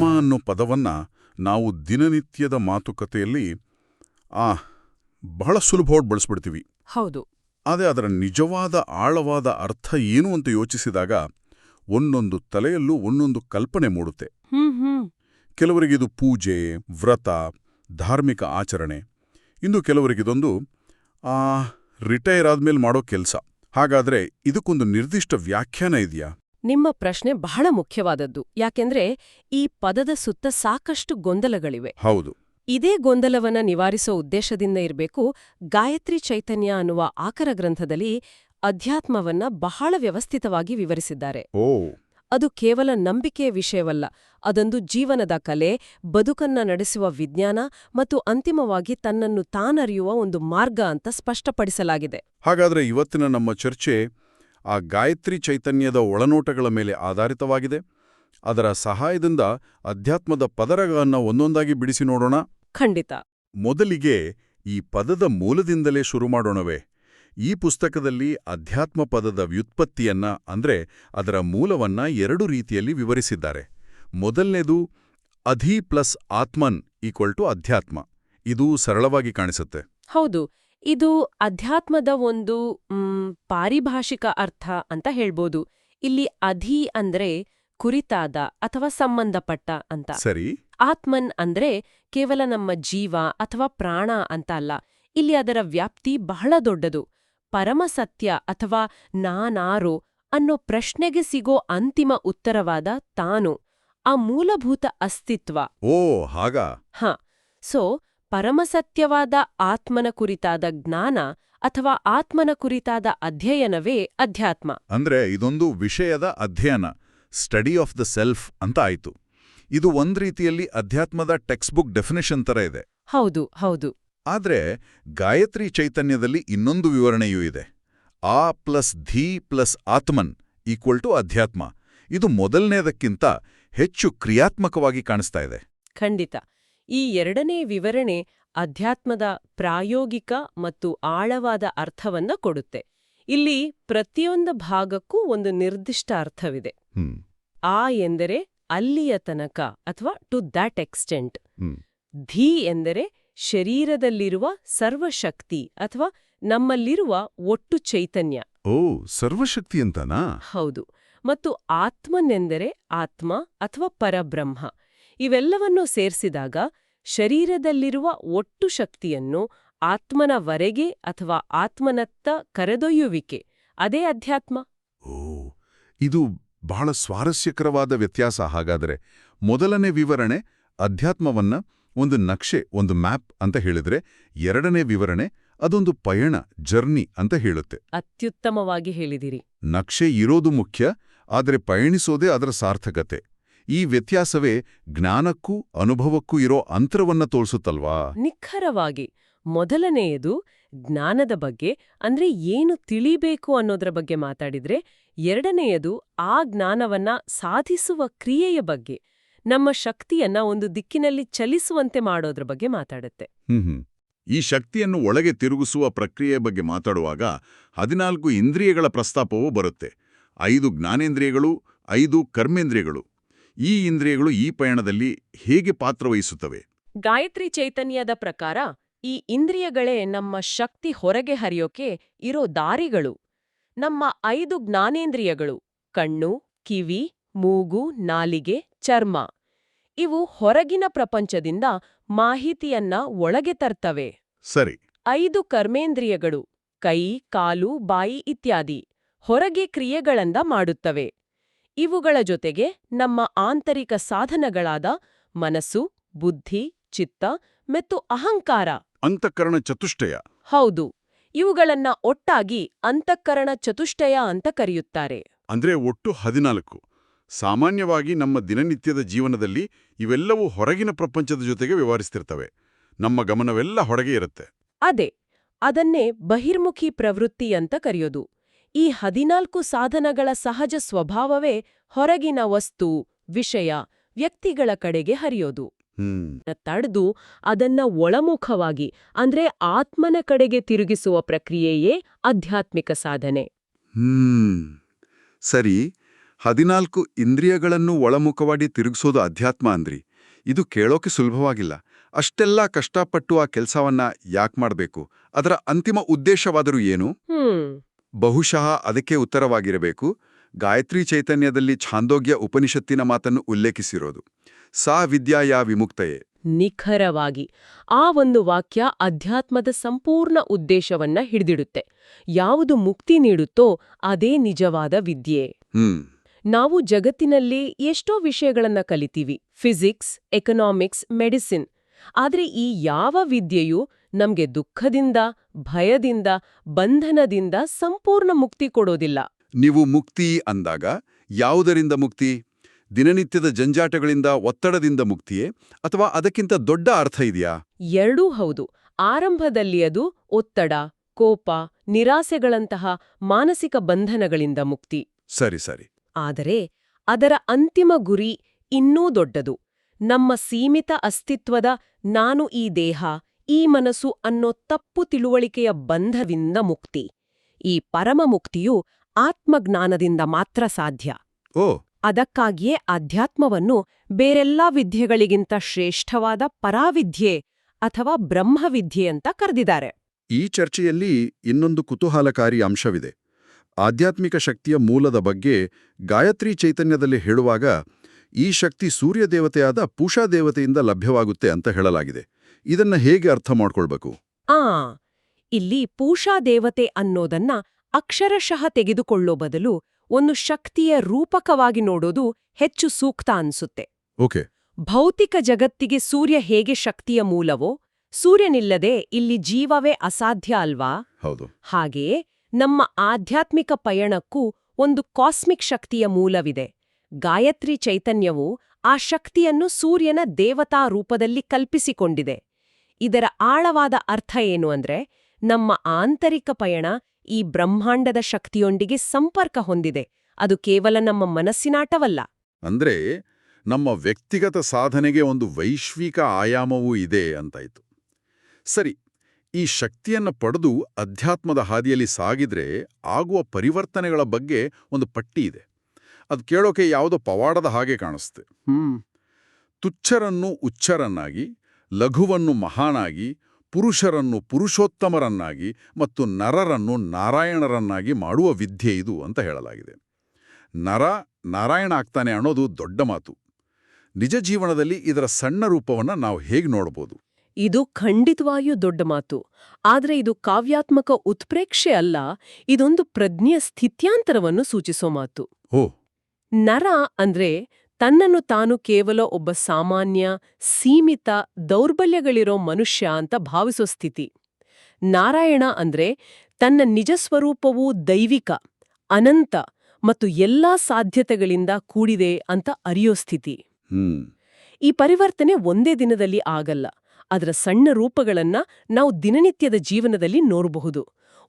ಅನ್ನೋ ಪದವನ್ನ ನಾವು ದಿನನಿತ್ಯದ ಮಾತುಕತೆಯಲ್ಲಿ ಬಹಳ ಸುಲಭವಾಗಿ ಬಳಸ್ಬಿಡ್ತೀವಿ. ಹೌದು. ಆದರೆ ಅದರ ನಿಜವಾದ ಆಳವಾದ ಅರ್ಥ ಏನು ಅಂತ ಯೋಚಿಸಿದಾಗ ಒಂದೊಂದು ತಲೆಯಲ್ಲೂ ಒಂದೊಂದು ಕಲ್ಪನೆ ಮೂಡುತ್ತೆ. ಕೆಲವರಿಗಿದು ಪೂಜೆ, ವ್ರತ, ಧಾರ್ಮಿಕ ಆಚರಣೆ. ಇನ್ನು ಕೆಲವರಿಗಿದೊಂದು ರಿಟೈರ್ ಆದ್ಮೇಲೆ ಮಾಡೋ ಕೆಲಸ. ಹಾಗಾದ್ರೆ ಇದಕ್ಕೊಂದು ನಿರ್ದಿಷ್ಟ ವ್ಯಾಖ್ಯಾನ ಇದೆಯಾ? ನಿಮ್ಮ ಪ್ರಶ್ನೆ ಬಹಳ ಮುಖ್ಯವಾದದ್ದು. ಯಾಕೆಂದ್ರೆ ಈ ಪದದ ಸುತ್ತ ಸಾಕಷ್ಟು ಗೊಂದಲಗಳಿವೆ. ಹೌದು. ಇದೇ ಗೊಂದಲವನ್ನ ನಿವಾರಿಸೋ ಉದ್ದೇಶದಿಂದ ಇರಬೇಕು ಗಾಯತ್ರಿ ಚೈತನ್ಯ ಅನ್ನುವ ಆಕರ ಗ್ರಂಥದಲ್ಲಿ ಅಧ್ಯಾತ್ಮವನ್ನ ಬಹಳ ವ್ಯವಸ್ಥಿತವಾಗಿ ವಿವರಿಸಿದ್ದಾರೆ. ಅದು ಕೇವಲ ನಂಬಿಕೆಯ ವಿಷಯವಲ್ಲ, ಅದೊಂದು ಜೀವನದ ಕಲೆ, ಬದುಕನ್ನ ನಡೆಸುವ ವಿಜ್ಞಾನ ಮತ್ತು ಅಂತಿಮವಾಗಿ ತನ್ನನ್ನು ತಾನರಿಯುವ ಒಂದು ಮಾರ್ಗ ಅಂತ ಸ್ಪಷ್ಟಪಡಿಸಲಾಗಿದೆ. ಹಾಗಾದ್ರೆ ಇವತ್ತಿನ ನಮ್ಮ ಚರ್ಚೆ ಆ ಗಾಯತ್ರಿ ಚೈತನ್ಯದ ಒಳನೋಟಗಳ ಮೇಲೆ ಆಧಾರಿತವಾಗಿದೆ. ಅದರ ಸಹಾಯದಿಂದ ಅಧ್ಯಾತ್ಮದ ಪದರಗಳನ್ನು ಒಂದೊಂದಾಗಿ ಬಿಡಿಸಿ ನೋಡೋಣ. ಖಂಡಿತ. ಮೊದಲಿಗೆ ಈ ಪದದ ಮೂಲದಿಂದಲೇ ಶುರು ಮಾಡೋಣವೇ? ಈ ಪುಸ್ತಕದಲ್ಲಿ ಅಧ್ಯಾತ್ಮ ಪದದ ವ್ಯುತ್ಪತ್ತಿಯನ್ನ ಅಂದ್ರೆ ಅದರ ಮೂಲವನ್ನ 2 ರೀತಿಯಲ್ಲಿ ವಿವರಿಸಿದ್ದಾರೆ. ಮೊದಲನೇದು ಅಧಿ ಪ್ಲಸ್ ಆತ್ಮನ್ ಈಕ್ವಲ್ ಅಧ್ಯಾತ್ಮ. ಇದು ಸರಳವಾಗಿ ಕಾಣಿಸುತ್ತೆ. ಹೌದು, ಇದು ಅಧ್ಯಾತ್ಮದ ಒಂದು ಪಾರಿಭಾಷಿಕ ಅರ್ಥ ಅಂತ ಹೇಳ್ಬೋದು. ಇಲ್ಲಿ ಅಧಿ ಅಂದ್ರೆ ಕುರಿತಾದ ಅಥವಾ ಸಂಬಂಧಪಟ್ಟ ಅಂತ. ಸರಿ. ಆತ್ಮನ್ ಅಂದ್ರೆ ಕೇವಲ ನಮ್ಮ ಜೀವ ಅಥವಾ ಪ್ರಾಣ ಅಂತ ಅಲ್ಲ. ಇಲ್ಲಿ ಅದರ ವ್ಯಾಪ್ತಿ ಬಹಳ ದೊಡ್ಡದು. ಪರಮಸತ್ಯ ಅಥವಾ ನಾನಾರೋ ಅನ್ನೋ ಪ್ರಶ್ನೆಗೆ ಸಿಗೋ ಅಂತಿಮ ಉತ್ತರವಾದ ತಾನು, ಆ ಮೂಲಭೂತ ಅಸ್ತಿತ್ವ. ಹಾಗಾ? ಸೊ ಪರಮಸತ್ಯವಾದ ಆತ್ಮನ ಕುರಿತಾದ ಜ್ಞಾನ ಅಥವಾ ಆತ್ಮನ ಕುರಿತಾದ ಅಧ್ಯಯನವೇ ಅಧ್ಯಾತ್ಮ. ಅಂದ್ರೆ ಇದೊಂದು ವಿಷಯದ ಅಧ್ಯಯನ, ಸ್ಟಡಿ ಆಫ್ ದ ಸೆಲ್ಫ್ ಅಂತ ಆಯ್ತು. ಇದು ಒಂದ್ ರೀತಿಯಲ್ಲಿ ಅಧ್ಯಾತ್ಮದ ಟೆಕ್ಸ್ಟ್ ಬುಕ್ ಡೆಫಿನೇಷನ್ ತರ ಇದೆ. ಹೌದು ಹೌದು. ಆದ್ರೆ ಗಾಯತ್ರಿ ಚೈತನ್ಯದಲ್ಲಿ ಇನ್ನೊಂದು ವಿವರಣೆಯೂ ಇದೆ. ಆ ಪ್ಲಸ್ ಧೀ ಪ್ಲಸ್ ಆತ್ಮನ್ ಈಕ್ವಲ್ ಟು ಅಧ್ಯಾತ್ಮ. ಇದು ಮೊದಲನೇದಕ್ಕಿಂತ ಹೆಚ್ಚು ಕ್ರಿಯಾತ್ಮಕವಾಗಿ ಕಾಣಿಸ್ತಾ ಇದೆ. ಖಂಡಿತ. ಈ ಎರಡನೇ ವಿವರಣೆ ಅಧ್ಯಾತ್ಮದ ಪ್ರಾಯೋಗಿಕ ಮತ್ತು ಆಳವಾದ ಅರ್ಥವನ್ನ ಕೊಡುತ್ತೆ. ಇಲ್ಲಿ ಪ್ರತಿಯೊಂದು ಭಾಗಕ್ಕೂ ಒಂದು ನಿರ್ದಿಷ್ಟ ಅರ್ಥವಿದೆ. ಆ ಎಂದರೆ ಅಲ್ಲಿಯ ತನಕ ಅಥವಾ ಟು ದ್ಯಾಟ್ ಎಕ್ಸ್ಟೆಂಟ್. ಧೀ ಎಂದರೆ ಶರೀರದಲ್ಲಿರುವ ಸರ್ವಶಕ್ತಿ ಅಥವಾ ನಮ್ಮಲ್ಲಿರುವ ಒಟ್ಟು ಚೈತನ್ಯ. ಸರ್ವಶಕ್ತಿ ಅಂತನಾ? ಹೌದು. ಮತ್ತು ಆತ್ಮನೆಂದರೆ ಆತ್ಮ ಅಥವಾ ಪರಬ್ರಹ್ಮ. ಇವೆಲ್ಲವನ್ನೂ ಸೇರಿಸಿದಾಗ ಶರೀರದಲ್ಲಿರುವ ಒಟ್ಟು ಶಕ್ತಿಯನ್ನು ಆತ್ಮನವರೆಗೆ ಅಥವಾ ಆತ್ಮನತ್ತ ಕರೆದೊಯ್ಯುವಿಕೆ, ಅದೇ ಅಧ್ಯಾತ್ಮ. ಇದು ಬಹಳ ಸ್ವಾರಸ್ಯಕರವಾದ ವ್ಯತ್ಯಾಸ. ಹಾಗಾದರೆ ಮೊದಲನೇ ವಿವರಣೆ ಅಧ್ಯಾತ್ಮವನ್ನ ಒಂದು ನಕ್ಷೆ, ಒಂದು ಮ್ಯಾಪ್ ಅಂತ ಹೇಳಿದ್ರೆ, ಎರಡನೇ ವಿವರಣೆ ಅದೊಂದು ಪಯಣ, ಜರ್ನಿ ಅಂತ ಹೇಳುತ್ತೆ. ಅತ್ಯುತ್ತಮವಾಗಿ ಹೇಳಿದಿರಿ. ನಕ್ಷೆ ಇರೋದು ಮುಖ್ಯ, ಆದರೆ ಪಯಣಿಸೋದೇ ಅದರ ಸಾರ್ಥಕತೆ. ಈ ವ್ಯತ್ಯಾಸವೇ ಜ್ಞಾನಕ್ಕೂ ಅನುಭವಕ್ಕೂ ಇರೋ ಅಂತರವನ್ನ ತೋರಿಸುತ್ತಲ್ವಾ? ನಿಖರವಾಗಿ. ಮೊದಲನೆಯದು ಜ್ಞಾನದ ಬಗ್ಗೆ, ಅಂದ್ರೆ ಏನು ತಿಳಿಬೇಕು ಅನ್ನೋದ್ರ ಬಗ್ಗೆ ಮಾತಾಡಿದ್ರೆ, ಎರಡನೆಯದು ಆ ಜ್ಞಾನವನ್ನ ಸಾಧಿಸುವ ಕ್ರಿಯೆಯ ಬಗ್ಗೆ, ನಮ್ಮ ಶಕ್ತಿಯನ್ನ ಒಂದು ದಿಕ್ಕಿನಲ್ಲಿ ಚಲಿಸುವಂತೆ ಮಾಡೋದ್ರ ಬಗ್ಗೆ ಮಾತಾಡುತ್ತೆ. ಈ ಶಕ್ತಿಯನ್ನು ಒಳಗೆ ತಿರುಗಿಸುವ ಪ್ರಕ್ರಿಯೆ ಬಗ್ಗೆ ಮಾತಾಡುವಾಗ 14 ಇಂದ್ರಿಯಗಳ ಪ್ರಸ್ತಾಪವೂ ಬರುತ್ತೆ. 5 ಜ್ಞಾನೇಂದ್ರಿಯಗಳು, 5 ಕರ್ಮೇಂದ್ರಿಯಗಳು. ಈ ಇಂದ್ರಿಯಗಳು ಈ ಪಯಣದಲ್ಲಿ ಹೇಗೆ ಪಾತ್ರವಹಿಸುತ್ತವೆ? ಗಾಯತ್ರಿ ಚೈತನ್ಯದ ಪ್ರಕಾರ ಈ ಇಂದ್ರಿಯಗಳೇ ನಮ್ಮ ಶಕ್ತಿ ಹೊರಗೆ ಹರಿಯೋಕೆ ಇರೋ ದಾರಿಗಳು. ನಮ್ಮ 5 ಜ್ಞಾನೇಂದ್ರಿಯಗಳು ಕಣ್ಣು, ಕಿವಿ, ಮೂಗು, ನಾಲಿಗೆ, ಚರ್ಮ ಇವು ಹೊರಗಿನ ಪ್ರಪಂಚದಿಂದ ಮಾಹಿತಿಯನ್ನ ಒಳಗೆ ತರ್ತವೆ. ಸರಿ. 5 ಕರ್ಮೇಂದ್ರಿಯಗಳು ಕೈ, ಕಾಲು, ಬಾಯಿ ಇತ್ಯಾದಿ ಹೊರಗೆ ಕ್ರಿಯೆಗಳನ್ನ ಮಾಡುತ್ತವೆ. ಇವುಗಳ ಜೊತೆಗೆ ನಮ್ಮ ಆಂತರಿಕ ಸಾಧನಗಳಾದ ಮನಸ್ಸು, ಬುದ್ಧಿ, ಚಿತ್ತ ಮತ್ತು ಅಹಂಕಾರ, ಅಂತಃಕರಣ ಚತುಷ್ಟಯ. ಹೌದು, ಇವುಗಳನ್ನ ಒಟ್ಟಾಗಿ ಅಂತಃಕರಣ ಚತುಷ್ಟಯ ಅಂತ ಕರೆಯುತ್ತಾರೆ. ಅಂದ್ರೆ ಒಟ್ಟು 14. ಸಾಮಾನ್ಯವಾಗಿ ನಮ್ಮ ದಿನನಿತ್ಯದ ಜೀವನದಲ್ಲಿ ಇವೆಲ್ಲವೂ ಹೊರಗಿನ ಪ್ರಪಂಚದ ಜೊತೆಗೆ ವ್ಯವಹರಿಸ್ತಿರ್ತವೆ. ನಮ್ಮ ಗಮನವೆಲ್ಲ ಹೊರಗೆ ಇರುತ್ತೆ. ಅದನ್ನೇ ಬಹಿರ್ಮುಖಿ ಪ್ರವೃತ್ತಿ ಅಂತ ಕರೆಯೋದು. ಈ 14 ಸಾಧನಗಳ ಸಹಜ ಸ್ವಭಾವವೇ ಹೊರಗಿನ ವಸ್ತು, ವಿಷಯ, ವ್ಯಕ್ತಿಗಳ ಕಡೆಗೆ ಹರಿಯೋದು. ತಡೆದು ಅದನ್ನ ಒಳಮುಖವಾಗಿ ಅಂದ್ರೆ ಆತ್ಮನ ಕಡೆಗೆ ತಿರುಗಿಸುವ ಪ್ರಕ್ರಿಯೆಯೇ ಆಧ್ಯಾತ್ಮಿಕ ಸಾಧನೆ. ಸರಿ. 14 ಇಂದ್ರಿಯಗಳನ್ನು ಒಳಮುಖವಾಗಿ ತಿರುಗಿಸೋದು ಅಧ್ಯಾತ್ಮ ಅಂದ್ರಿ. ಇದು ಕೇಳೋಕೆ ಸುಲಭವಾಗಿಲ್ಲ. ಅಷ್ಟೆಲ್ಲ ಕಷ್ಟಪಟ್ಟು ಆ ಕೆಲಸವನ್ನ ಯಾಕೆ ಮಾಡಬೇಕು? ಅದರ ಅಂತಿಮ ಉದ್ದೇಶವಾದರೂ ಏನು? ಬಹುಶಃ ಅದಕ್ಕೆ ಉತ್ತರವಾಗಿರಬೇಕು ಗಾಯತ್ರಿ ಚೈತನ್ಯದಲ್ಲಿ ಛಾಂದೋಗ್ಯ ಉಪನಿಷತ್ತಿನ ಮಾತನ್ನು ಉಲ್ಲೇಖಿಸಿರೋದು. ಸಾ ವಿದ್ಯಾಯಾ ವಿಮುಕ್ತಯೇ. ನಿಖರವಾಗಿ ಆ ಒಂದು ವಾಕ್ಯ ಅಧ್ಯಾತ್ಮದ ಸಂಪೂರ್ಣ ಉದ್ದೇಶವನ್ನ ಹಿಡಿದಿಡುತ್ತೆ. ಯಾವುದು ಮುಕ್ತಿ ನೀಡುತ್ತೋ ಅದೇ ನಿಜವಾದ ವಿದ್ಯೆ. ನಾವು ಜಗತ್ತಿನಲ್ಲಿ ಎಷ್ಟೋ ವಿಷಯಗಳನ್ನ ಕಲಿತೀವಿ, ಫಿಸಿಕ್ಸ್, ಎಕನಾಮಿಕ್ಸ್, ಮೆಡಿಸಿನ್. ಆದ್ರೆ ಈ ಯಾವ ವಿದ್ಯೆಯೂ ನಮ್ಗೆ ದುಃಖದಿಂದ, ಭಯದಿಂದ, ಬಂಧನದಿಂದ ಸಂಪೂರ್ಣ ಮುಕ್ತಿ ಕೊಡೋದಿಲ್ಲ. ನೀವು ಮುಕ್ತಿ ಅಂದಾಗ ಯಾವುದರಿಂದ ಮುಕ್ತಿ? ದಿನನಿತ್ಯದ ಜಂಜಾಟಗಳಿಂದ, ಒತ್ತಡದಿಂದ ಮುಕ್ತಿಯೇ, ಅಥವಾ ಅದಕ್ಕಿಂತ ದೊಡ್ಡ ಅರ್ಥ ಇದೆಯಾ? ಎರಡೂ ಹೌದು. ಆರಂಭದಲ್ಲಿ ಅದು ಒತ್ತಡ, ಕೋಪ, ನಿರಾಸೆಗಳಂತಹ ಮಾನಸಿಕ ಬಂಧನಗಳಿಂದ ಮುಕ್ತಿ. ಸರಿ ಸರಿ. ಆದರೆ ಅದರ ಅಂತಿಮ ಗುರಿ ಇನ್ನೂ ದೊಡ್ಡದು. ನಮ್ಮ ಸೀಮಿತ ಅಸ್ತಿತ್ವದ ನಾನು ಈ ದೇಹ, ಈ ಮನಸ್ಸು ಅನ್ನೋ ತಪ್ಪು ತಿಳುವಳಿಕೆಯ ಬಂಧವಿಂದ ಮುಕ್ತಿ. ಈ ಪರಮ ಮುಕ್ತಿಯು ಆತ್ಮಜ್ಞಾನದಿಂದ ಮಾತ್ರ ಸಾಧ್ಯ. ಓ. ಅದಕ್ಕಾಗಿಯೇ ಅಧ್ಯಾತ್ಮವನ್ನು ಬೇರೆಲ್ಲಾ ವಿದ್ಯೆಗಳಿಗಿಂತ ಶ್ರೇಷ್ಠವಾದ ಪರಾವಿದ್ಯೆ ಅಥವಾ ಬ್ರಹ್ಮವಿದ್ಯೆ ಅಂತ ಕರೆದಿದ್ದಾರೆ. ಈ ಚರ್ಚೆಯಲ್ಲಿ ಇನ್ನೊಂದು ಕುತೂಹಲಕಾರಿ ಅಂಶವಿದೆ. ಆಧ್ಯಾತ್ಮಿಕ ಶಕ್ತಿಯ ಮೂಲದ ಬಗ್ಗೆ ಗಾಯತ್ರಿ ಚೈತನ್ಯದಲ್ಲಿ ಹೇಳುವಾಗ ಈ ಶಕ್ತಿ ಸೂರ್ಯದೇವತೆಯಾದ ಪೂಷಾ ದೇವತೆಯಿಂದ ಲಭ್ಯವಾಗುತ್ತೆ ಅಂತ ಹೇಳಲಾಗಿದೆ. ಇದನ್ನ ಹೇಗೆ ಅರ್ಥ ಮಾಡ್ಕೊಳ್ಬೇಕು? ಇಲ್ಲಿ ಪೂಷಾ ದೇವತೆ ಅನ್ನೋದನ್ನ ಅಕ್ಷರಶಃ ತೆಗೆದುಕೊಳ್ಳೋ ಬದಲು ಒಂದು ಶಕ್ತಿಯ ರೂಪಕವಾಗಿ ನೋಡೋದು ಹೆಚ್ಚು ಸೂಕ್ತ ಅನ್ಸುತ್ತೆ. ಓಕೆ. ಭೌತಿಕ ಜಗತ್ತಿಗೆ ಸೂರ್ಯ ಹೇಗೆ ಶಕ್ತಿಯ ಮೂಲವೋ, ಸೂರ್ಯನಿಲ್ಲದೆ ಇಲ್ಲಿ ಜೀವವೇ ಅಸಾಧ್ಯ ಅಲ್ವಾ? ಹೌದು. ಹಾಗೆಯೇ ನಮ್ಮ ಆಧ್ಯಾತ್ಮಿಕ ಪಯಣಕ್ಕೂ ಒಂದು ಕಾಸ್ಮಿಕ್ ಶಕ್ತಿಯ ಮೂಲವಿದೆ. ಗಾಯತ್ರಿ ಚೈತನ್ಯವು ಆ ಶಕ್ತಿಯನ್ನು ಸೂರ್ಯನ ದೇವತಾ ರೂಪದಲ್ಲಿ ಕಲ್ಪಿಸಿಕೊಂಡಿದೆ. ಇದರ ಆಳವಾದ ಅರ್ಥ ಏನು ಅಂದ್ರೆ, ನಮ್ಮ ಆಂತರಿಕ ಪಯಣ ಈ ಬ್ರಹ್ಮಾಂಡದ ಶಕ್ತಿಯೊಂದಿಗೆ ಸಂಪರ್ಕ ಹೊಂದಿದೆ. ಅದು ಕೇವಲ ನಮ್ಮ ಮನಸ್ಸಿನಾಟವಲ್ಲ. ಅಂದ್ರೆ ನಮ್ಮ ವ್ಯಕ್ತಿಗತ ಸಾಧನೆಗೆ ಒಂದು ವೈಶ್ವಿಕ ಆಯಾಮವೂ ಇದೆ ಅಂತಾಯ್ತು. ಸರಿ, ಈ ಶಕ್ತಿಯನ್ನ ಪಡೆದು ಅಧ್ಯಾತ್ಮದ ಹಾದಿಯಲ್ಲಿ ಸಾಗಿದ್ರೆ ಆಗುವ ಪರಿವರ್ತನೆಗಳ ಬಗ್ಗೆ ಒಂದು ಪಟ್ಟಿ ಇದೆ. ಅದು ಕೇಳೋಕೆ ಯಾವುದೋ ಪವಾಡದ ಹಾಗೆ ಕಾಣಿಸ್ತೆ. ತುಚ್ಛರನ್ನು ಉಚ್ಚರನ್ನಾಗಿ, ಲಘುವನ್ನು ಮಹಾನಾಗಿ, ಪುರುಷರನ್ನು ಪುರುಷೋತ್ತಮರನ್ನಾಗಿ ಮತ್ತು ನರರನ್ನು ನಾರಾಯಣರನ್ನಾಗಿ ಮಾಡುವ ವಿದ್ಯೆ ಇದು ಅಂತ ಹೇಳಲಾಗಿದೆ. ನರ ನಾರಾಯಣ ಆಗ್ತಾನೆ ಅನ್ನೋದು ದೊಡ್ಡ ಮಾತು. ನಿಜ ಜೀವನದಲ್ಲಿ ಇದರ ಸಣ್ಣ ರೂಪವನ್ನು ನಾವು ಹೇಗೆ ನೋಡಬಹುದು? ಇದು ಖಂಡಿತವಾಗಿಯೂ ದೊಡ್ಡ ಮಾತು. ಆದ್ರೆ ಇದು ಕಾವ್ಯಾತ್ಮಕ ಉತ್ಪ್ರೇಕ್ಷೆ ಅಲ್ಲ, ಇದೊಂದು ಪ್ರಜ್ಞೆಯ ಸ್ಥಿತ್ಯಾಂತರವನ್ನು ಸೂಚಿಸೋ ಮಾತು. ನರ ಅಂದ್ರೆ ತನ್ನನ್ನು ತಾನು ಕೇವಲ ಒಬ್ಬ ಸಾಮಾನ್ಯ, ಸೀಮಿತ, ದೌರ್ಬಲ್ಯಗಳಿರೋ ಮನುಷ್ಯ ಅಂತ ಭಾವಿಸೋ ಸ್ಥಿತಿ. ನಾರಾಯಣ ಅಂದ್ರೆ ತನ್ನ ನಿಜ ಸ್ವರೂಪವೂ ದೈವಿಕ, ಅನಂತ ಮತ್ತು ಎಲ್ಲಾ ಸಾಧ್ಯತೆಗಳಿಂದ ಕೂಡಿದೆ ಅಂತ ಅರಿಯೋ ಸ್ಥಿತಿ. ಈ ಪರಿವರ್ತನೆ ಒಂದೇ ದಿನದಲ್ಲಿ ಆಗಲ್ಲ. ಅದರ ಸಣ್ಣ ರೂಪಗಳನ್ನ ನಾವು ದಿನನಿತ್ಯದ ಜೀವನದಲ್ಲಿ ನೋಡಬಹುದು.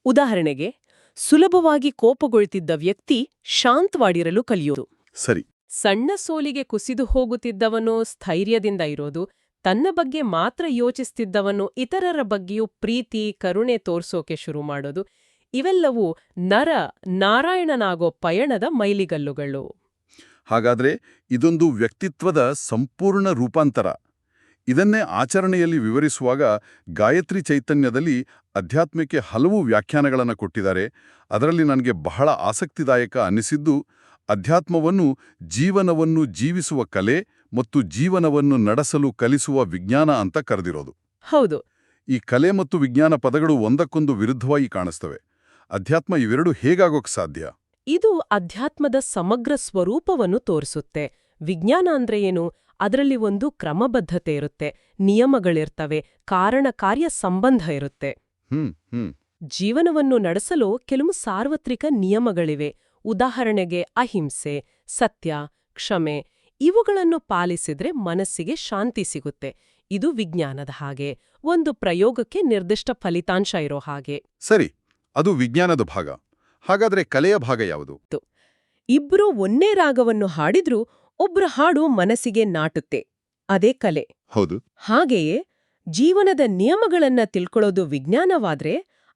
ಉದಾಹರಣೆಗೆ, ಸುಲಭವಾಗಿ ಕೋಪಗೊಳ್ತಿದ್ದ ವ್ಯಕ್ತಿ ಶಾಂತವಾಗಿರಲು ಕಲಿಯೋದು. ಸರಿ. ಸಣ್ಣ ಸೋಲಿಗೆ ಕುಸಿದು ಹೋಗುತ್ತಿದ್ದವನು ಸ್ಥೈರ್ಯದಿಂದ ಇರೋದು, ತನ್ನ ಬಗ್ಗೆ ಮಾತ್ರ ಯೋಚಿಸ್ತಿದ್ದವನು ಇತರರ ಬಗ್ಗೆಯೂ ಪ್ರೀತಿ, ಕರುಣೆ ತೋರ್ಸೋಕೆ ಶುರು ಮಾಡೋದು. ಇವೆಲ್ಲವೂ ನಾರಾಯಣನಾಗೋ ಪಯಣದ ಮೈಲಿಗಲ್ಲುಗಳು. ಹಾಗಾದ್ರೆ ಇದೊಂದು ವ್ಯಕ್ತಿತ್ವದ ಸಂಪೂರ್ಣ ರೂಪಾಂತರ. ಇದನ್ನೇ ಆಚರಣೆಯಲ್ಲಿ ವಿವರಿಸುವಾಗ ಗಾಯತ್ರಿ ಚೈತನ್ಯದಲ್ಲಿ ಅಧ್ಯಾತ್ಮಕ್ಕೆ ಹಲವು ವ್ಯಾಖ್ಯಾನಗಳನ್ನು ಕೊಟ್ಟಿದ್ದಾರೆ. ಅದರಲ್ಲಿ ನನಗೆ ಬಹಳ ಆಸಕ್ತಿದಾಯಕ ಅನ್ನಿಸಿದ್ದು ಅಧ್ಯಾತ್ಮವನ್ನು ಜೀವನವನ್ನು ಜೀವಿಸುವ ಕಲೆ ಮತ್ತು ಜೀವನವನ್ನು ನಡೆಸಲು ಕಲಿಸುವ ವಿಜ್ಞಾನ ಅಂತ ಕರೆದಿರೋದು. ಹೌದು. ಈ ಕಲೆ ಮತ್ತು ವಿಜ್ಞಾನ ಪದಗಳು ಒಂದಕ್ಕೊಂದು ವಿರುದ್ಧವಾಗಿ ಕಾಣಿಸ್ತವೆ. ಅಧ್ಯಾತ್ಮ ಇವೆರಡು ಹೇಗಾಗೋಕ್ ಸಾಧ್ಯ? ಇದು ಅಧ್ಯಾತ್ಮದ ಸಮಗ್ರ ಸ್ವರೂಪವನ್ನು ತೋರಿಸುತ್ತೆ. ವಿಜ್ಞಾನ ಅಂದ್ರೆ ಏನು? ಅದರಲ್ಲಿ ಒಂದು ಕ್ರಮಬದ್ಧತೆ ಇರುತ್ತೆ, ನಿಯಮಗಳಿರ್ತವೆ, ಕಾರಣ ಕಾರ್ಯ ಸಂಬಂಧ ಇರುತ್ತೆ. ಜೀವನವನ್ನು ನಡೆಸಲು ಕೆಲವು ಸಾರ್ವತ್ರಿಕ ನಿಯಮಗಳಿವೆ. ಉದಾಹರಣೆಗೆ ಅಹಿಂಸೆ, ಸತ್ಯ, ಕ್ಷಮೆ. ಇವುಗಳನ್ನು ಪಾಲಿಸಿದ್ರೆ ಮನಸ್ಸಿಗೆ ಶಾಂತಿ ಸಿಗುತ್ತೆ. ಇದು ವಿಜ್ಞಾನದ ಹಾಗೆ, ಒಂದು ಪ್ರಯೋಗಕ್ಕೆ ನಿರ್ದಿಷ್ಟ ಫಲಿತಾಂಶ ಇರೋ ಹಾಗೆ. ಸರಿ, ಅದು ವಿಜ್ಞಾನದ ಭಾಗ. ಹಾಗಾದ್ರೆ ಕಲೆಯ ಭಾಗ ಯಾವುದು? ಇಬ್ರು ಒಂದೇ ರಾಗವನ್ನು ಹಾಡಿದ್ರೂ ಒಬ್ರ ಹಾಡು ಮನಸ್ಸಿಗೆ ನಾಟುತ್ತೆ. ಅದೇ ಕಲೆ. ಹೌದು. ಹಾಗೆಯೇ ಜೀವನದ ನಿಯಮಗಳನ್ನ ತಿಳ್ಕೊಳ್ಳೋದು ವಿಜ್ಞಾನವಾದ್ರೆ,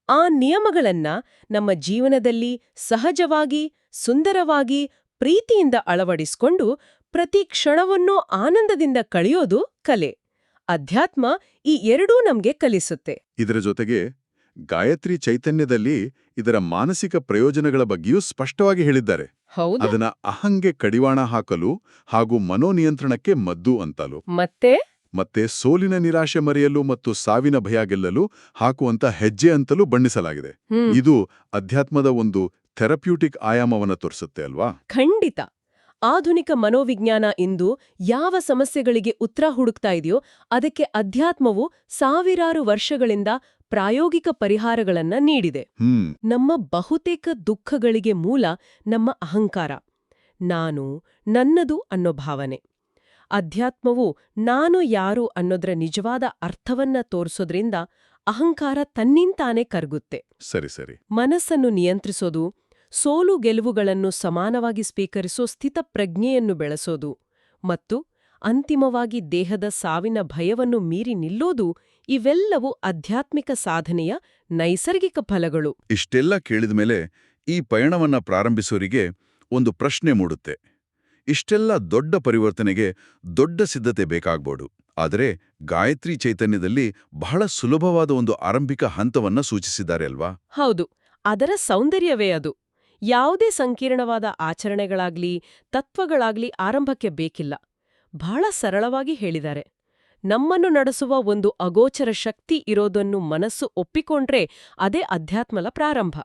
ಆ ನಿಯಮಗಳನ್ನ ನಮ್ಮ ಜೀವನದಲ್ಲಿ ಸಹಜವಾಗಿ, ಸುಂದರವಾಗಿ, ಪ್ರೀತಿಯಿಂದ ಅಳವಡಿಸಿಕೊಂಡು ಪ್ರತಿ ಕ್ಷಣವನ್ನೂ ಆನಂದದಿಂದ ಕಳೆಯೋದು ಕಲೆ. ಅಧ್ಯಾತ್ಮ ಈ ಎರಡೂ ನಮ್ಗೆ ಕಲಿಸುತ್ತೆ. ಇದರ ಜೊತೆಗೆ ಗಾಯತ್ರಿ ಚೈತನ್ಯದಲ್ಲಿ ಇದರ ಮಾನಸಿಕ ಪ್ರಯೋಜನಗಳ ಬಗ್ಗೆಯೂ ಸ್ಪಷ್ಟವಾಗಿ ಹೇಳಿದ್ದಾರೆ. ಹೌದು. ಅದನ್ನ ಅಹಂಗೆ ಕಡಿವಾಣ ಹಾಕಲು ಹಾಗೂ ಮನೋನಿಯಂತ್ರಣಕ್ಕೆ ಮದ್ದು ಅಂತಲೂ ಮತ್ತೆ ಸೋಲಿನ ನಿರಾಶೆ ಮರೆಯಲು ಮತ್ತು ಸಾವಿನ ಭಯ ಗೆಲ್ಲಲು ಹಾಕುವಂತ ಹೆಜ್ಜೆ ಅಂತಲೂ ಬಣ್ಣಿಸಲಾಗಿದೆ. ಇದು ಅಧ್ಯಾತ್ಮದ ಒಂದು ಥೆರಪ್ಯೂಟಿಕ್ ಆಯಾಮವನ್ನ ತೋರಿಸುತ್ತೆ ಅಲ್ವಾ? ಖಂಡಿತ. ಆಧುನಿಕ ಮನೋವಿಜ್ಞಾನ ಇಂದು ಯಾವ ಸಮಸ್ಯೆಗಳಿಗೆ ಉತ್ತರ ಹುಡುಕ್ತಾ ಇದೆಯೋ ಅದಕ್ಕೆ ಅಧ್ಯಾತ್ಮವು ಸಾವಿರಾರು ವರ್ಷಗಳಿಂದ ಪ್ರಾಯೋಗಿಕ ಪರಿಹಾರಗಳನ್ನ ನೀಡಿದೆ. ನಮ್ಮ ಬಹುತೇಕ ದುಃಖಗಳಿಗೆ ಮೂಲ ನಮ್ಮ ಅಹಂಕಾರ, ನಾನು, ನನ್ನದು ಅನ್ನೋ ಭಾವನೆ. ಅಧ್ಯಾತ್ಮವು ನಾನು ಯಾರು ಅನ್ನೋದ್ರ ನಿಜವಾದ ಅರ್ಥವನ್ನ ತೋರಿಸೋದ್ರಿಂದ ಅಹಂಕಾರ ತನ್ನಿಂತಾನೇ ಕರಗುತ್ತೆ. ಸರಿ. ಮನಸ್ಸನ್ನು ನಿಯಂತ್ರಿಸೋದು, ಸೋಲು ಗೆಲುವುಗಳನ್ನು ಸಮಾನವಾಗಿ ಸ್ವೀಕರಿಸೋ ಸ್ಥಿತಪ್ರಜ್ಞೆಯನ್ನು ಬೆಳೆಸೋದು ಮತ್ತು ಅಂತಿಮವಾಗಿ ದೇಹದ ಸಾವಿನ ಭಯವನ್ನು ಮೀರಿ ನಿಲ್ಲೋದು, ಇವೆಲ್ಲವೂ ಆಧ್ಯಾತ್ಮಿಕ ಸಾಧನೆಯ ನೈಸರ್ಗಿಕ ಫಲಗಳು. ಇಷ್ಟೆಲ್ಲ ಕೇಳಿದ ಮೇಲೆ ಈ ಪಯಣವನ್ನ ಪ್ರಾರಂಭಿಸೋರಿಗೆ ಒಂದು ಪ್ರಶ್ನೆ ಮೂಡುತ್ತೆ. ಇಷ್ಟೆಲ್ಲ ದೊಡ್ಡ ಪರಿವರ್ತನೆಗೆ ದೊಡ್ಡ ಸಿದ್ಧತೆ ಬೇಕಾಗ್ಬೋದು. ಆದರೆ ಗಾಯತ್ರಿ ಚೈತನ್ಯದಲ್ಲಿ ಬಹಳ ಸುಲಭವಾದ ಒಂದು ಆರಂಭಿಕ ಹಂತವನ್ನ ಸೂಚಿಸಿದ್ದಾರೆ ಅಲ್ವಾ? ಹೌದು, ಅದರ ಸೌಂದರ್ಯವೇ ಅದು. ಯಾವುದೇ ಸಂಕೀರ್ಣವಾದ ಆಚರಣೆಗಳಾಗ್ಲಿ ತತ್ವಗಳಾಗ್ಲಿ ಆರಂಭಕ್ಕೆ ಬೇಕಿಲ್ಲ. ಬಹಳ ಸರಳವಾಗಿ ಹೇಳಿದ್ದಾರೆ. ನಮ್ಮನ್ನು ನಡೆಸುವ ಒಂದು ಅಗೋಚರ ಶಕ್ತಿ ಇರೋದನ್ನು ಮನಸ್ಸು ಒಪ್ಪಿಕೊಂಡ್ರೆ ಅದೇ ಅಧ್ಯಾತ್ಮದ ಪ್ರಾರಂಭ.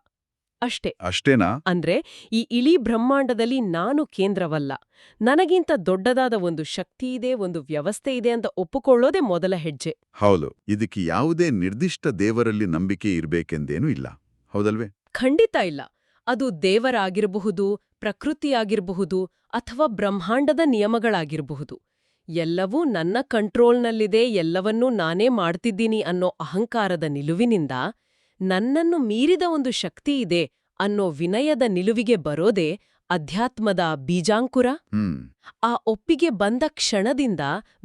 ಅಷ್ಟೇನಾ? ಅಂದ್ರೆ ಈ ಇಡೀ ಬ್ರಹ್ಮಾಂಡದಲ್ಲಿ ನಾನು ಕೇಂದ್ರವಲ್ಲ, ನನಗಿಂತ ದೊಡ್ಡದಾದ ಒಂದು ಶಕ್ತಿ ಇದೆ, ಒಂದು ವ್ಯವಸ್ಥೆ ಇದೆ ಅಂತ ಒಪ್ಪಿಕೊಳ್ಳೋದೇ ಮೊದಲ ಹೆಜ್ಜೆ. ಹೌದು. ಇದಕ್ಕೆ ಯಾವುದೇ ನಿರ್ದಿಷ್ಟ ದೇವರಲ್ಲಿ ನಂಬಿಕೆ ಇರಬೇಕೆಂದೇನೂ ಇಲ್ಲ, ಹೌದಲ್ವೇ? ಖಂಡಿತ ಇಲ್ಲ. ಅದು ದೇವರಾಗಿರಬಹುದು, ಪ್ರಕೃತಿಯಾಗಿರಬಹುದು, ಅಥವಾ ಬ್ರಹ್ಮಾಂಡದ ನಿಯಮಗಳಾಗಿರಬಹುದು. ಎಲ್ಲವೂ ನನ್ನ ಕಂಟ್ರೋಲ್ನಲ್ಲಿದೆ, ಎಲ್ಲವನ್ನೂ ನಾನೇ ಮಾಡ್ತಿದ್ದೀನಿ ಅನ್ನೋ ಅಹಂಕಾರದ ನಿಲುವಿನಿಂದ ನನ್ನನ್ನು ಮೀರಿದ ಒಂದು ಶಕ್ತಿ ಇದೆ ಅನ್ನೋ ವಿನಯದ ನಿಲುವಿಗೆ ಬರೋದೇ ಅಧ್ಯಾತ್ಮದ ಬೀಜಾಂಕುರ. ಆ ಒಪ್ಪಿಗೆ ಬಂದ ಕ್ಷಣದಿಂದ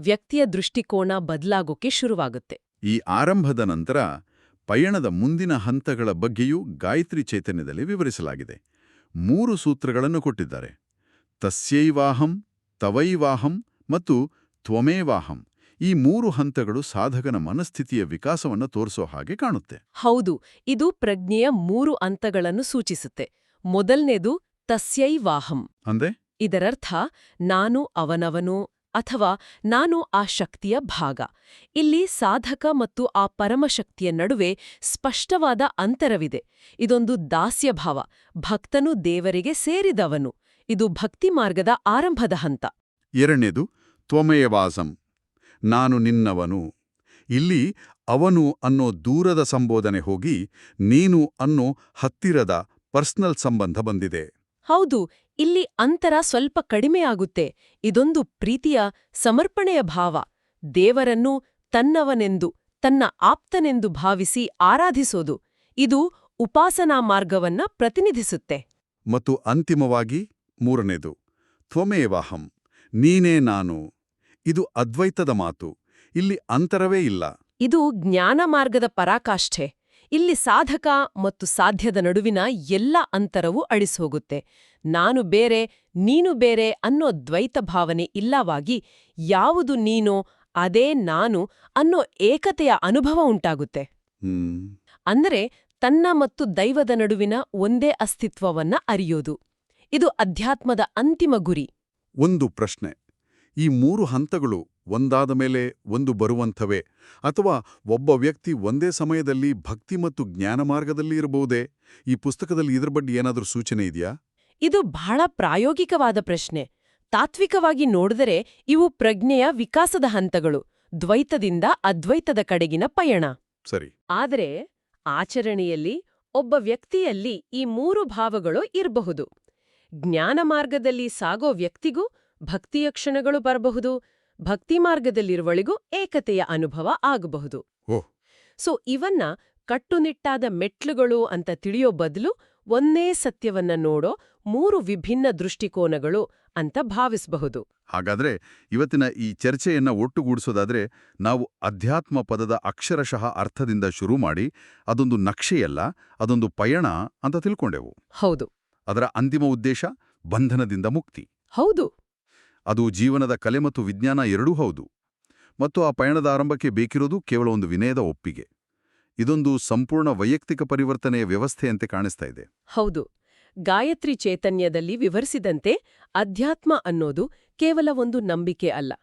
ವ್ಯಕ್ತಿಯ ದೃಷ್ಟಿಕೋನ ಬದಲಾಗೋಕೆ ಶುರುವಾಗುತ್ತೆ. ಈ ಆರಂಭದ ನಂತರ ಪಯಣದ ಮುಂದಿನ ಹಂತಗಳ ಬಗ್ಗೆಯೂ ಗಾಯತ್ರಿ ಚೈತನ್ಯದಲ್ಲಿ ವಿವರಿಸಲಾಗಿದೆ. 3 ಸೂತ್ರಗಳನ್ನು ಕೊಟ್ಟಿದ್ದಾರೆ: ತಸ್ಯೈವಾಹಂ, ತವೈವಾಹಂ ಮತ್ತು ತ್ವಮೇವಾಹಂ. ಈ 3 ಹಂತಗಳು ಸಾಧಕನ ಮನಸ್ಥಿತಿಯ ವಿಕಾಸವನ್ನು ತೋರಿಸೋ ಹಾಗೆ ಕಾಣುತ್ತೆ. ಹೌದು, ಇದು ಪ್ರಜ್ಞೆಯ 3 ಹಂತಗಳನ್ನು ಸೂಚಿಸುತ್ತೆ. ಮೊದಲನೇದು ತಸ್ಯೈವಾಹಂ. ಅಂದ್ರೆ ಇದರರ್ಥ ನಾನು ಅವನವನು ಅಥವಾ ನಾನು ಆ ಶಕ್ತಿಯ ಭಾಗ. ಇಲ್ಲಿ ಸಾಧಕ ಮತ್ತು ಆ ಪರಮಶಕ್ತಿಯ ನಡುವೆ ಸ್ಪಷ್ಟವಾದ ಅಂತರವಿದೆ. ಇದೊಂದು ದಾಸ್ಯಭಾವ. ಭಕ್ತನು ದೇವರಿಗೆ ಸೇರಿದವನು. ಇದು ಭಕ್ತಿ ಮಾರ್ಗದ ಆರಂಭದ ಹಂತ. ಎರಡನೇದು ತ್ವಮೇವಾಸಂ, ನಾನು ನಿನ್ನವನು. ಇಲ್ಲಿ ಅವನು ಅನ್ನೋ ದೂರದ ಸಂಬೋಧನೆ ಹೋಗಿ ನೀನು ಅನ್ನೋ ಹತ್ತಿರದ ಪರ್ಸನಲ್ ಸಂಬಂಧ ಬಂದಿದೆ. ಹೌದು, ಇಲ್ಲಿ ಅಂತರ ಸ್ವಲ್ಪ ಕಡಿಮೆಯಾಗುತ್ತೆ. ಇದೊಂದು ಪ್ರೀತಿಯ ಸಮರ್ಪಣೆಯ ಭಾವ. ದೇವರನ್ನು ತನ್ನವನೆಂದು, ತನ್ನ ಆಪ್ತನೆಂದು ಭಾವಿಸಿ ಆರಾಧಿಸೋದು. ಇದು ಉಪಾಸನಾ ಮಾರ್ಗವನ್ನ ಪ್ರತಿನಿಧಿಸುತ್ತೆ. ಮತ್ತು ಅಂತಿಮವಾಗಿ 3ನೇದು ತ್ವಮೇವಾಹಂ, ನೀನೇ ನಾನು. ಇದು ಅದ್ವೈತದ ಮಾತು. ಇಲ್ಲಿ ಅಂತರವೇ ಇಲ್ಲ. ಇದು ಜ್ಞಾನ ಮಾರ್ಗದ ಪರಾಕಾಷ್ಠೆ. ಇಲ್ಲಿ ಸಾಧಕ ಮತ್ತು ಸಾಧ್ಯದ ನಡುವಿನ ಎಲ್ಲ ಅಂತರವೂ ಅಳಿಸೋಗುತ್ತೆ. ನಾನು ಬೇರೆ, ನೀನು ಬೇರೆ ಅನ್ನೋ ದ್ವೈತ ಭಾವನೆ ಇಲ್ಲವಾಗಿ ಯಾವುದು ನೀನೋ ಅದೇ ನಾನು ಅನ್ನೋ ಏಕತೆಯ ಅನುಭವ ಉಂಟಾಗುತ್ತೆ. ಅಂದರೆ ತನ್ನ ಮತ್ತು ದೈವದ ನಡುವಿನ ಒಂದೇ ಅಸ್ತಿತ್ವವನ್ನ ಅರಿಯೋದು. ಇದು ಅಧ್ಯಾತ್ಮದ ಅಂತಿಮ ಗುರಿ. ಒಂದು ಪ್ರಶ್ನೆ: ಈ 3 ಹಂತಗಳು ಒಂದಾದ ಮೇಲೆ ಒಂದು ಬರುವಂಥವೇ, ಅಥವಾ ಒಬ್ಬ ವ್ಯಕ್ತಿ ಒಂದೇ ಸಮಯದಲ್ಲಿ ಭಕ್ತಿ ಮತ್ತು ಜ್ಞಾನ ಮಾರ್ಗದಲ್ಲಿ ಇರಬಹುದೇ? ಈ ಪುಸ್ತಕದಲ್ಲಿ ಇದರ ಬಗ್ಗೆ ಏನಾದರೂ ಸೂಚನೆ ಇದೆಯಾ? ಇದು ಬಹಳ ಪ್ರಾಯೋಗಿಕವಾದ ಪ್ರಶ್ನೆ. ತಾತ್ವಿಕವಾಗಿ ನೋಡಿದರೆ ಇವು ಪ್ರಜ್ಞೆಯ ವಿಕಾಸದ ಹಂತಗಳು, ದ್ವೈತದಿಂದ ಅದ್ವೈತದ ಕಡೆಗಿನ ಪಯಣ. ಸರಿ. ಆದರೆ ಆಚರಣೆಯಲ್ಲಿ ಒಬ್ಬ ವ್ಯಕ್ತಿಯಲ್ಲಿ ಈ 3 ಭಾವಗಳು ಇರಬಹುದು. ಜ್ಞಾನ ಮಾರ್ಗದಲ್ಲಿ ಸಾಗೋ ವ್ಯಕ್ತಿಗೂ ಭಕ್ತಿಯ ಕ್ಷಣಗಳು ಬರಬಹುದು, ಭಕ್ತಿ ಮಾರ್ಗದಲ್ಲಿರುವಳಿಗೂ ಏಕತೆಯ ಅನುಭವ ಆಗಬಹುದು. ಸೊ ಇವನ್ನ ಕಟ್ಟುನಿಟ್ಟಾದ ಮೆಟ್ಲುಗಳು ಅಂತ ತಿಳಿಯೋ ಬದಲು ಒಂದೇ ಸತ್ಯವನ್ನ ನೋಡೋ 3 ವಿಭಿನ್ನ ದೃಷ್ಟಿಕೋನಗಳು ಅಂತ ಭಾವಿಸಬಹುದು. ಹಾಗಾದ್ರೆ ಇವತ್ತಿನ ಈ ಚರ್ಚೆಯನ್ನ ಒಟ್ಟುಗೂಡಿಸೋದಾದ್ರೆ ನಾವು ಅಧ್ಯಾತ್ಮ ಪದದ ಅಕ್ಷರಶಃ ಅರ್ಥದಿಂದ ಶುರು ಮಾಡಿ ಅದೊಂದು ನಕ್ಷೆಯಲ್ಲ, ಅದೊಂದು ಪಯಣ ಅಂತ ತಿಳ್ಕೊಂಡೆವು. ಹೌದು. ಅದರ ಅಂತಿಮ ಉದ್ದೇಶ ಬಂಧನದಿಂದ ಮುಕ್ತಿ. ಹೌದು. ಅದು ಜೀವನದ ಕಲೆ ಮತ್ತು ವಿಜ್ಞಾನ ಎರಡೂ ಹೌದು. ಮತ್ತು ಆ ಪಯಣದ ಆರಂಭಕ್ಕೆ ಬೇಕಿರೋದು ಕೇವಲ ಒಂದು ವಿನಯದ ಒಪ್ಪಿಗೆ. ಇದೊಂದು ಸಂಪೂರ್ಣ ವೈಯಕ್ತಿಕ ಪರಿವರ್ತನೆಯ ವ್ಯವಸ್ಥೆಯಂತೆ ಕಾಣಿಸ್ತಾ ಇದೆ. ಹೌದು. ಗಾಯತ್ರಿ ಚೈತನ್ಯದಲ್ಲಿ ವಿವರಿಸಿದಂತೆ ಅಧ್ಯಾತ್ಮ ಅನ್ನೋದು ಕೇವಲ ಒಂದು ನಂಬಿಕೆ ಅಲ್ಲ.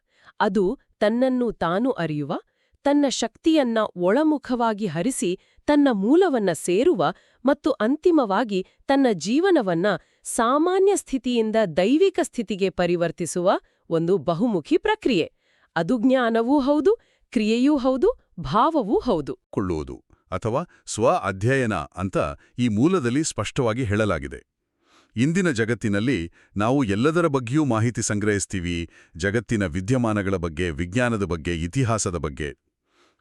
ಅದು ತನ್ನನ್ನು ತಾನು ಅರಿಯುವ, ತನ್ನ ಶಕ್ತಿಯನ್ನ ಒಳಮುಖವಾಗಿ ಹರಿಸಿ ತನ್ನ ಮೂಲವನ್ನ ಸೇರುವ ಮತ್ತು ಅಂತಿಮವಾಗಿ ತನ್ನ ಜೀವನವನ್ನ ಸಾಮಾನ್ಯ ಸ್ಥಿತಿಯಿಂದ ದೈವಿಕ ಸ್ಥಿತಿಗೆ ಪರಿವರ್ತಿಸುವ ಒಂದು ಬಹುಮುಖಿ ಪ್ರಕ್ರಿಯೆ. ಅದು ಜ್ಞಾನವೂ ಹೌದು, ಕ್ರಿಯೆಯೂ ಹೌದು, ಭಾವವೂ ಹೌದು. ಕೊಳ್ಳುವುದು ಅಥವಾ ಸ್ವ ಅಧ್ಯಯನ ಅಂತ ಈ ಮೂಲದಲ್ಲಿ ಸ್ಪಷ್ಟವಾಗಿ ಹೇಳಲಾಗಿದೆ. ಇಂದಿನ ಜಗತ್ತಿನಲ್ಲಿ ನಾವು ಎಲ್ಲದರ ಬಗ್ಗೆಯೂ ಮಾಹಿತಿ ಸಂಗ್ರಹಿಸ್ತೀವಿ, ಜಗತ್ತಿನ ವಿದ್ಯಮಾನಗಳ ಬಗ್ಗೆ, ವಿಜ್ಞಾನದ ಬಗ್ಗೆ, ಇತಿಹಾಸದ ಬಗ್ಗೆ.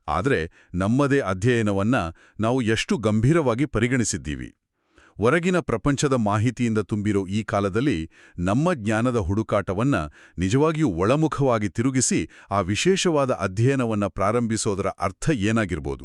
ಆದರೆ ನಮ್ಮದೇ ಅಧ್ಯಯನವನ್ನ ನಾವು ಎಷ್ಟು ಗಂಭೀರವಾಗಿ ಪರಿಗಣಿಸಿದ್ದೀವಿ. ಹೊರಗಿನ ಪ್ರಪಂಚದ ಮಾಹಿತಿಯಿಂದ ತುಂಬಿರೋ ಈ ಕಾಲದಲ್ಲಿ ನಮ್ಮ ಜ್ಞಾನದ ಹುಡುಕಾಟವನ್ನ ನಿಜವಾಗಿಯೂ ಒಳಮುಖವಾಗಿ ತಿರುಗಿಸಿ ಆ ವಿಶೇಷವಾದ ಅಧ್ಯಯನವನ್ನ ಪ್ರಾರಂಭಿಸೋದರ ಅರ್ಥ ಏನಾಗಿರ್ಬೋದು?